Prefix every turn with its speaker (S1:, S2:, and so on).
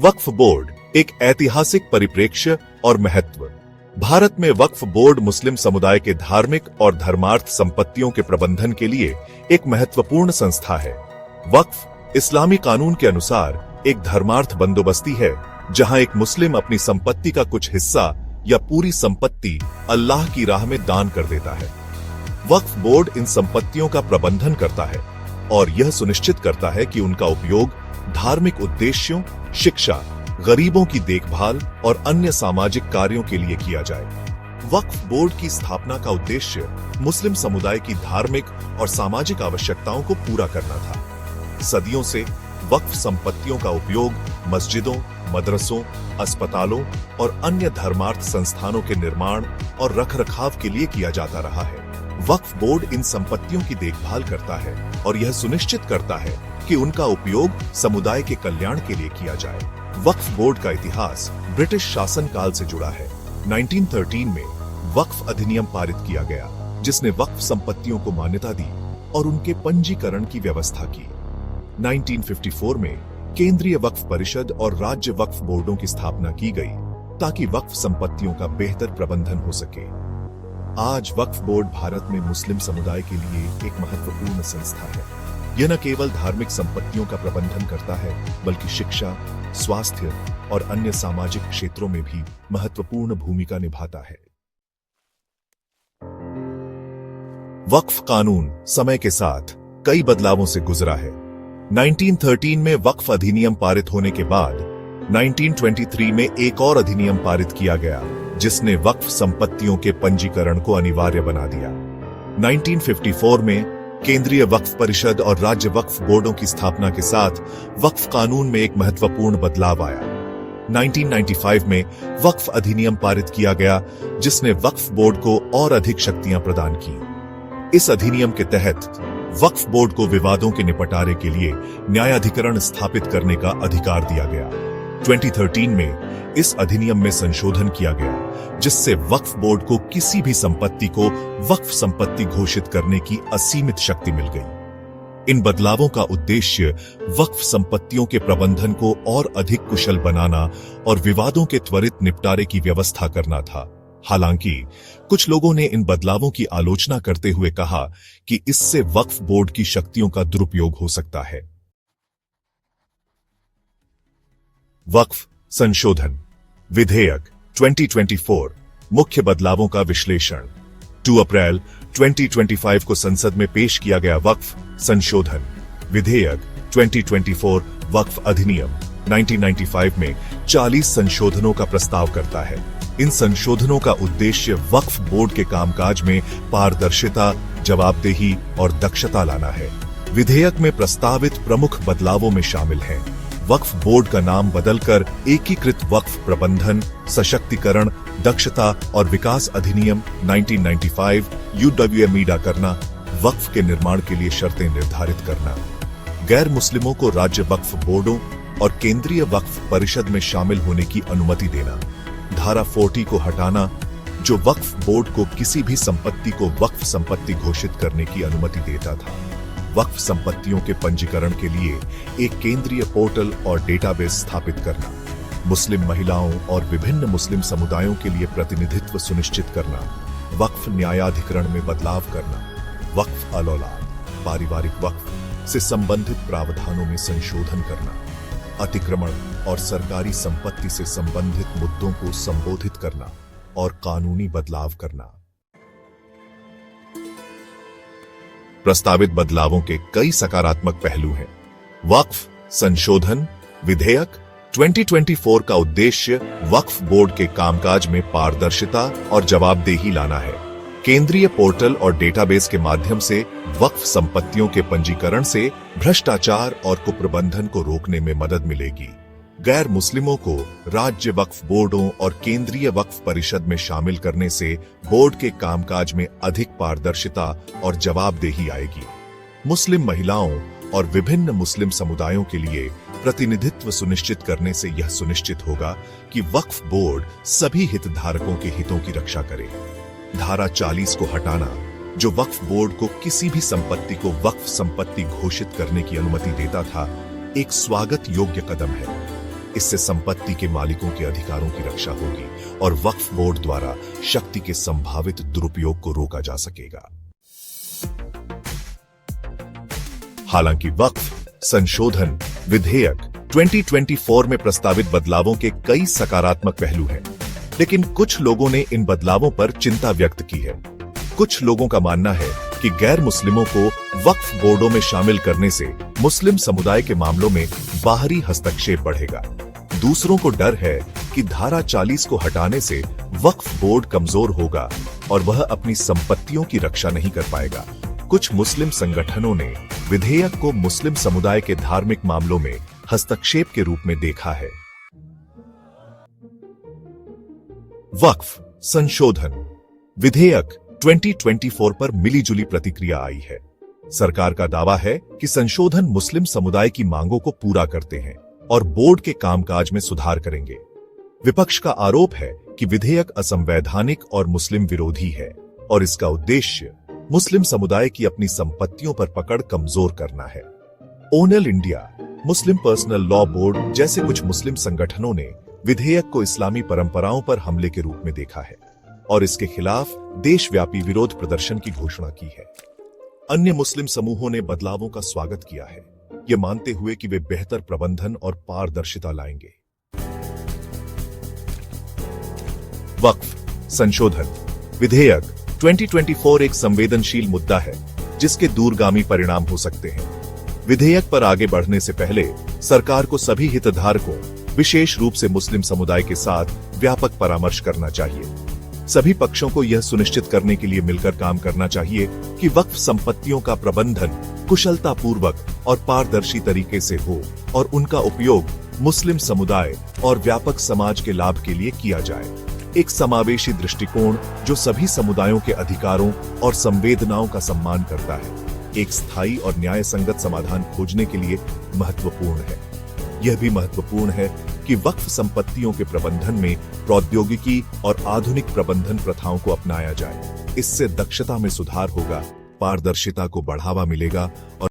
S1: वक्फ board एक ऐतिहासिक परिप्रेक्ष्य और महत्व। भारत में वक्फ बोर्ड मुस्लिम समुदाय के धार्मिक और धर्मार्थ संपत्तियों के प्रबंधन के लिए एक महत्वपूर्ण संस्था है। वक्फ इस्लामी कानून के अनुसार एक धर्मार्थ बंदोबस्ती है, जहां एक मुस्लिम अपनी संपत्ति का कुछ हिस्सा या पूरी संपत्ति अल्लाह की राह में दान कर देता है। वक्फ बोर्ड इन संपत्तियों का प्रबंधन करता है और यह सुनिश्चित करता है कि उनका उपयोग धार्मिक उद्देश्यों, शिक्षा, गरीबों की देखभाल और अन्य सामाजिक कार्यों के लिए किया जाए। वक्फ बोर्ड की स्थापना का उद्देश्य मुस्लिम समुदाय की धार्मिक और सामाजिक आवश्यकताओं को पूरा करना था। सदियों से वक्फ संपत्तियों का उपयोग मस्जिदों, मदरसों, अस्पतालों और अन्य धर्मार्थ संस्थानों के निर्माण और रखरखाव के लिए किया जाता रहा है। वक्फ बोर्ड इन संपत्तियों की देखभाल करता है और यह सुनिश्चित करता है कि उनका उपयोग समुदाय के कल्याण के लिए किया जाए। वक्फ बोर्ड का इतिहास ब्रिटिश शासन काल से जुड़ा है। 1913 में वक्फ अधिनियम पारित किया गया, जिसने वक्फ संपत्तियों को मान्यता दी और उनके पंजीकरण की व्यवस्था की। 1954 में केंद्रीय वक्फ परिषद और राज्य वक्फ बोर्डों की स्थापना की गई ताकि वक्फ संपत्तियों का बेहतर प्रबंधन हो सके। आज वक्फ बोर्ड भारत में मुस्लिम समुदाय के लिए एक महत्वपूर्ण संस्था है। यह न केवल धार्मिक संपत्तियों का प्रबंधन करता है, बल्कि शिक्षा, स्वास्थ्य और अन्य सामाजिक क्षेत्रों में भी महत्वपूर्ण भूमिका निभाता है। वक्फ कानून समय के साथ कई बदलावों से गुजरा है। 1913 में वक्फ अधिनियम पारित होने के बाद 1923 में एक और अधिनियम पारित किया गया, जिसने वक्फ संपत्तियों के पंजीकरण को अनिवार्य बना दिया। 1954 में केंद्रीय वक्फ परिषद और राज्य वक्फ बोर्डों की स्थापना के साथ वक्फ कानून में एक महत्वपूर्ण बदलाव आया। 1995 में वक्फ अधिनियम पारित किया गया, जिसने वक्फ बोर्ड को और अधिक शक्तियां प्रदान की। इस अधिनियम के तहत वक्फ बोर्ड को विवादों के निपटारे के लिए न्यायाधिकरण स्थापित करने का अधिकार दिया गया। 2013 में इस अधिनियम में संशोधन किया गया, जिससे वक्फ बोर्ड को किसी भी संपत्ति को वक्फ संपत्ति घोषित करने की असीमित शक्ति मिल गई। इन बदलावों का उद्देश्य वक्फ संपत्तियों के प्रबंधन को और अधिक कुशल बनाना और विवादों के त्वरित निपटारे की व्यवस्था करना था। हालांकि कुछ लोगों ने इन बदलावों की आलोचना करते हुए कहा कि इससे वक्फ बोर्ड की शक्तियों का दुरुपयोग हो सकता है। वक्फ संशोधन विधेयक 2024 मुख्य बदलावों का विश्लेषण। 2 अप्रैल 2025 को संसद में पेश किया गया वक्फ संशोधन विधेयक 2024 वक्फ अधिनियम 1995 में 40 संशोधनों का प्रस्ताव करता है। इन संशोधनों का उद्देश्य वक्फ बोर्ड के कामकाज में पारदर्शिता, जवाबदेही और दक्षता लाना है। विधेयक में प्रस्तावित प्रमुख बदलावों में शामिल हैं: वक्फ बोर्ड का नाम बदलकर एकीकृत वक्फ प्रबंधन, सशक्तिकरण, दक्षता और विकास अधिनियम 1995 UWMIDA करना, वक्फ के निर्माण के लिए शर्तें निर्धारित करना, गैर मुस्लिमों को राज्य वक्फ बोर्डों और केंद्रीय वक्फ परिषद में शामिल होने की अनुमति देना, धारा 40 को हटाना, जो वक्फ बोर्ड को किसी भी संपत्ति को वक्फ संपत्ति घोषित करने की अनुमति देता था, वक्फ संपत्तियों के पंजीकरण के लिए एक केंद्रीय पोर्टल और डेटाबेस स्थापित करना, मुस्लिम महिलाओं और विभिन्न मुस्लिम समुदायों के लिए प्रतिनिधित्व सुनिश्चित करना, वक्फ न्यायाधिकरण में बदलाव करना, वक्फ अल-औलाद पारिवारिक वक्फ से संबंधित प्रावधानों में संशोधन करना, अतिक्रमण और सरकारी संपत्ति से संबंधित मुद्दों को संबोधित करना और कानूनी बदलाव करना। प्रस्तावित बदलावों के कई सकारात्मक पहलू हैं। वक्फ संशोधन विधेयक 2024 का उद्देश्य वक्फ बोर्ड के कामकाज में पारदर्शिता और जवाबदेही लाना है। केंद्रीय पोर्टल और डेटाबेस के माध्यम से वक्फ संपत्तियों के पंजीकरण से भ्रष्टाचार और कुप्रबंधन को रोकने में मदद मिलेगी। गैर मुस्लिमों को राज्य वक्फ बोर्डों और केंद्रीय वक्फ परिषद में शामिल करने से बोर्ड के कामकाज में अधिक पारदर्शिता और जवाबदेही आएगी। मुस्लिम महिलाओं और विभिन्न मुस्लिम समुदायों के लिए प्रतिनिधित्व सुनिश्चित करने से यह सुनिश्चित होगा कि वक्फ बोर्ड सभी हितधारकों के हितों की रक्षा करे। धारा 40 को हटाना, जो वक्फ बोर्ड को किसी भी संपत्ति को वक्फ संपत्ति घोषित करने की अनुमति देता था, एक स्वागत योग्य कदम है। इससे संपत्ति के मालिकों के अधिकारों की रक्षा होगी और वक्फ बोर्ड द्वारा शक्ति के संभावित दुरुपयोग को रोका जा सकेगा। हालांकि वक्फ संशोधन विधेयक 2024 में प्रस्तावित बदलावों के कई सकारात्मक पहलू हैं, लेकिन कुछ लोगों ने इन बदलावों पर चिंता व्यक्त की है। कुछ लोगों का मानना है कि गैर मुस्लिमों को वक्फ बोर्डों में शामिल करने से मुस्लिम समुदाय के मामलों में बाहरी हस्तक्षेप बढ़ेगा। दूसरों को डर है कि धारा 40 को हटाने से वक्फ बोर्ड कमजोर होगा और वह अपनी संपत्तियों की रक्षा नहीं कर पाएगा। कुछ मुस्लिम संगठनों ने विधेयक को मुस्लिम समुदाय के धार्मिक मामलों में हस्तक्षेप के रूप में देखा है। वक्फ संशोधन विधेयक 2024 पर मिलीजुली प्रतिक्रिया आई है। सरकार का दावा है कि संशोधन मुस्लिम समुदाय की मांगों को पूरा करते हैं और बोर्ड के कामकाज में सुधार करेंगे। विपक्ष का आरोप है कि विधेयक असंवैधानिक और मुस्लिम विरोधी है और इसका उद्देश्य मुस्लिम समुदाय की अपनी संपत्तियों पर पकड़ कमजोर करना है। ओनल इंडिया, मुस्लिम पर्सनल लॉ बोर्ड जैसे कुछ मुस्लिम संगठनों ने विधेयक को इस्लामी परंपराओं पर हमले के रूप में देखा है और इसके खिलाफ देशव्यापी विरोध प्रदर्शन की घोषणा की है। अन्य मुस्लिम समूहों ने बदलावों का स्वागत किया है, ये मानते हुए कि वे बेहतर प्रबंधन और पारदर्शिता लाएंगे। वक्फ संशोधन विधेयक 2024 एक संवेदनशील मुद्दा है जिसके दूरगामी परिणाम हो सकते हैं। विधेयक पर आगे बढ़ने से पहले सरकार को सभी हितधारकों, विशेष रूप से मुस्लिम समुदाय के साथ व्यापक परामर्श करना चाहिए। सभी पक्षों को यह सुनिश्चित करने के लिए मिलकर काम करना चाहिए कि वक्फ संपत्तियों का प्रबंधन कुशलतापूर्वक और पारदर्शी तरीके से हो और उनका उपयोग मुस्लिम समुदाय और व्यापक समाज के लाभ के लिए किया जाए। एक समावेशी दृष्टिकोण जो सभी समुदायों के अधिकारों और संवेदनाओं का सम्मान करता है, एक स्थायी और न्याय संगत समाधान खोजने के लिए महत्वपूर्ण है। यह भी महत्वपूर्ण है कि वक्फ संपत्तियों के प्रबंधन में प्रौद्योगिकी और आधुनिक प्रबंधन प्रथाओं को अपनाया जाए। इससे दक्षता में सुधार होगा, पारदर्शिता को बढ़ावा मिलेगा और